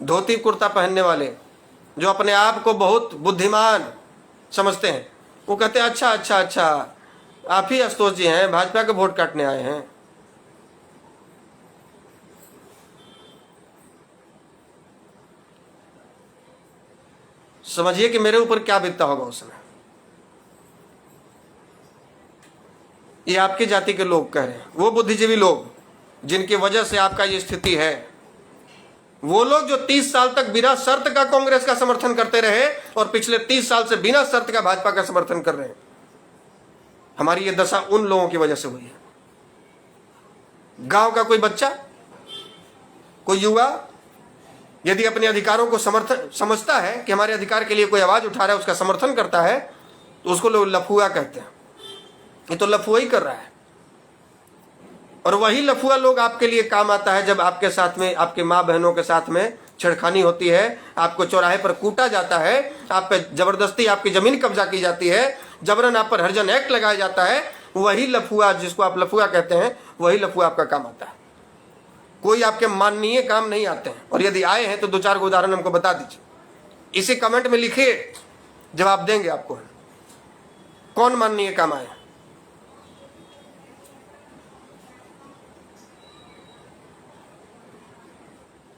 धोती कुर्ता पहनने वाले जो अपने आप को बहुत बुद्धिमान समझते हैं, वो कहते हैं अच्छा अच्छा अच्छा आप ही आशुतोष जी हैं, भाजपा के वोट काटने आए हैं। समझिए कि मेरे ऊपर क्या बीतता होगा उस समय। ये आपकी जाति के लोग कह रहे हैं, वो बुद्धिजीवी लोग जिनकी वजह से आपका ये स्थिति है, वो लोग जो 30 साल तक बिना शर्त का कांग्रेस का समर्थन करते रहे और पिछले 30 साल से बिना शर्त का भाजपा का समर्थन कर रहे हैं। हमारी ये दशा उन लोगों की वजह से हुई है। गांव का कोई बच्चा, कोई युवा यदि अपने अधिकारों को समझता है कि हमारे अधिकार के लिए कोई आवाज उठा रहा है, उसका समर्थन करता है, तो उसको लोग लफुआ कहते हैं। ये तो लफुआ ही कर रहा है। और वही लफुआ लोग आपके लिए काम आता है जब आपके साथ में, आपके माँ बहनों के साथ में छेड़खानी होती है, आपको चौराहे पर कूटा जाता है, आप पे जबरदस्ती आपकी जमीन कब्जा की जाती है, जबरन आप पर हरिजन एक्ट लगाया जाता है। वही लफुआ, जिसको आप लफुआ कहते हैं, वही लफुआ आपका काम आता है। कोई आपके माननीय काम नहीं आते हैं। और यदि आए हैं तो 2-4 को उदाहरण हमको बता दीजिए, इसी कमेंट में लिखिए, जवाब देंगे आपको कौन माननीय काम आए।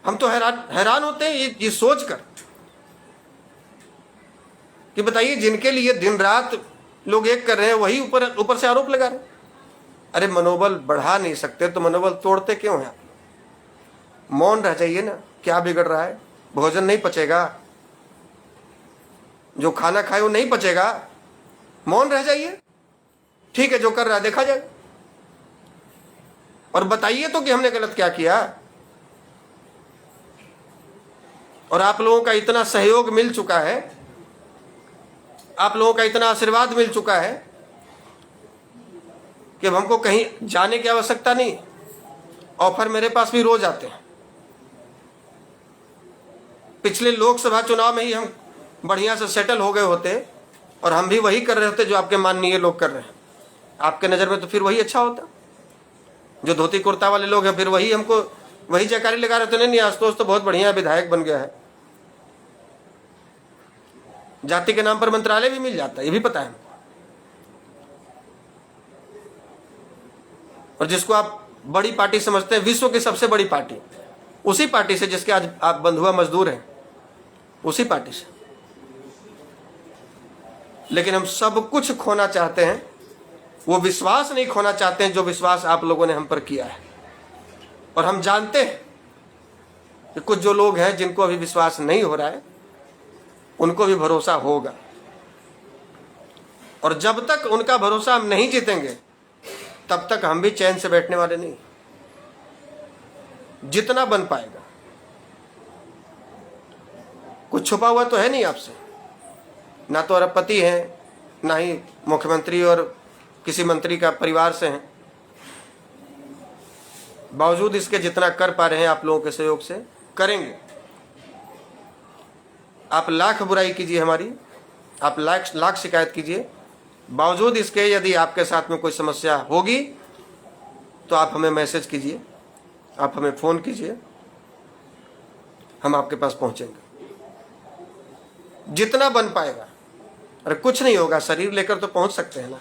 हम तो हैरान होते हैं ये सोचकर कि बताइए, जिनके लिए दिन रात लोग एक कर रहे हैं, वही ऊपर से आरोप लगा रहे हैं। अरे मनोबल बढ़ा नहीं सकते तो मनोबल तोड़ते क्यों हैं? मौन रह जाइए ना, क्या बिगड़ रहा है? भोजन नहीं पचेगा, जो खाना खाए वो नहीं पचेगा, मौन रह जाइए। ठीक है, जो कर रहा है देखा जाए, और बताइए तो कि हमने गलत क्या किया। और आप लोगों का इतना सहयोग मिल चुका है, आप लोगों का इतना आशीर्वाद मिल चुका है कि अब हमको कहीं जाने की आवश्यकता नहीं। ऑफर मेरे पास भी रोज आते हैं। पिछले लोकसभा चुनाव में ही हम बढ़िया से सेटल हो गए होते और हम भी वही कर रहे होते जो आपके माननीय लोग कर रहे हैं। आपके नज़र में तो फिर वही अच्छा होता। जो धोती कुर्ता वाले लोग हैं, फिर वही हमको वही जयकारी लगा रहे थे, नहीं आशुतोष तो बहुत बढ़िया विधायक बन गया है। जाति के नाम पर मंत्रालय भी मिल जाता है, ये भी पता है हमको। और जिसको आप बड़ी पार्टी समझते हैं, विश्व की सबसे बड़ी पार्टी, उसी पार्टी से जिसके आज आप बंधुआ मजदूर हैं, उसी पार्टी से। लेकिन हम सब कुछ खोना चाहते हैं, वो विश्वास नहीं खोना चाहते हैं जो विश्वास आप लोगों ने हम पर किया है। और हम जानते हैं कि कुछ जो लोग हैं जिनको अभी विश्वास नहीं हो रहा है, उनको भी भरोसा होगा। और जब तक उनका भरोसा हम नहीं जीतेंगे, तब तक हम भी चैन से बैठने वाले नहीं। जितना बन पाएगा। कुछ छुपा हुआ तो है नहीं आपसे, ना तो अरबपति हैं, ना ही मुख्यमंत्री और किसी मंत्री का परिवार से हैं। बावजूद इसके जितना कर पा रहे हैं आप लोगों के सहयोग से करेंगे। आप लाख बुराई कीजिए हमारी, आप लाख शिकायत कीजिए, बावजूद इसके यदि आपके साथ में कोई समस्या होगी तो आप हमें मैसेज कीजिए, आप हमें फ़ोन कीजिए, हम आपके पास पहुंचेंगे जितना बन पाएगा। अरे कुछ नहीं होगा, शरीर लेकर तो पहुंच सकते हैं ना।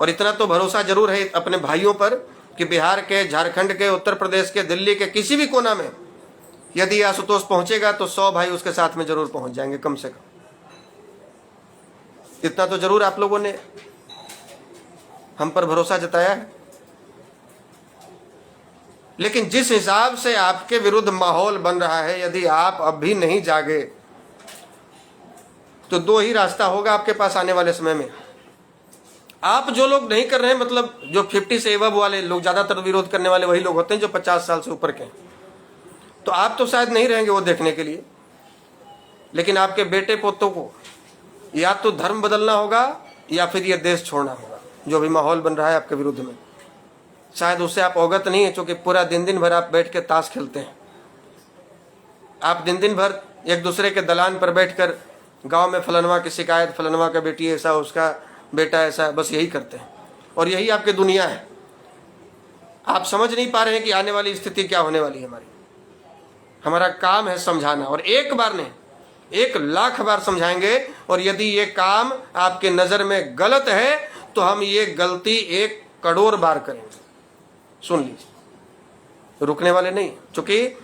और इतना तो भरोसा जरूर है अपने भाइयों पर कि बिहार के, झारखंड के, उत्तर प्रदेश के, दिल्ली के किसी भी कोना में यदि आशुतोष पहुंचेगा तो 100 भाई उसके साथ में जरूर पहुंच जाएंगे, कम से कम। इतना तो जरूर आप लोगों ने हम पर भरोसा जताया है। लेकिन जिस हिसाब से आपके विरुद्ध माहौल बन रहा है, यदि आप अब भी नहीं जागे तो 2 ही रास्ता होगा आपके पास आने वाले समय में। आप जो लोग नहीं कर रहे हैं, मतलब जो 50 से एबव वाले लोग, ज्यादातर विरोध करने वाले वही लोग होते हैं जो 50 साल से ऊपर के हैं, तो आप तो शायद नहीं रहेंगे वो देखने के लिए। लेकिन आपके बेटे पोतों को या तो धर्म बदलना होगा या फिर ये देश छोड़ना होगा। जो भी माहौल बन रहा है आपके विरुद्ध में, शायद उससे आप अवगत नहीं है, क्योंकि पूरा दिन भर आप बैठ के ताश खेलते हैं। आप दिन भर एक दूसरे के दलान पर बैठकर गांव में फलनवा की शिकायत, फलनवा का बेटी ऐसा, उसका बेटा ऐसा, बस यही करते हैं। और यही आपकी दुनिया है। आप समझ नहीं पा रहे हैं कि आने वाली स्थिति क्या होने वाली है हमारी। हमारा काम है समझाना, और एक बार नहीं 1,00,000 बार समझाएंगे। और यदि ये काम आपके नजर में गलत है तो हम ये गलती 1 करोड़ बार करेंगे। सुन लीजिए, रुकने वाले नहीं। क्योंकि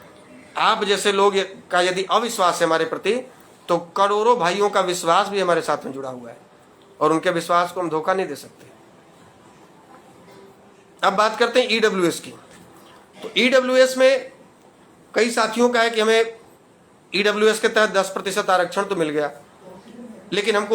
आप जैसे लोग का यदि अविश्वास है हमारे प्रति, तो करोड़ों भाइयों का विश्वास भी हमारे साथ में जुड़ा हुआ है, और उनके विश्वास को हम धोखा नहीं दे सकते। अब बात करते हैं ईडब्ल्यूएस की। तो ईडब्ल्यूएस में कई साथियों का है कि हमें ईडब्ल्यूएस के तहत 10% आरक्षण तो मिल गया, लेकिन हमको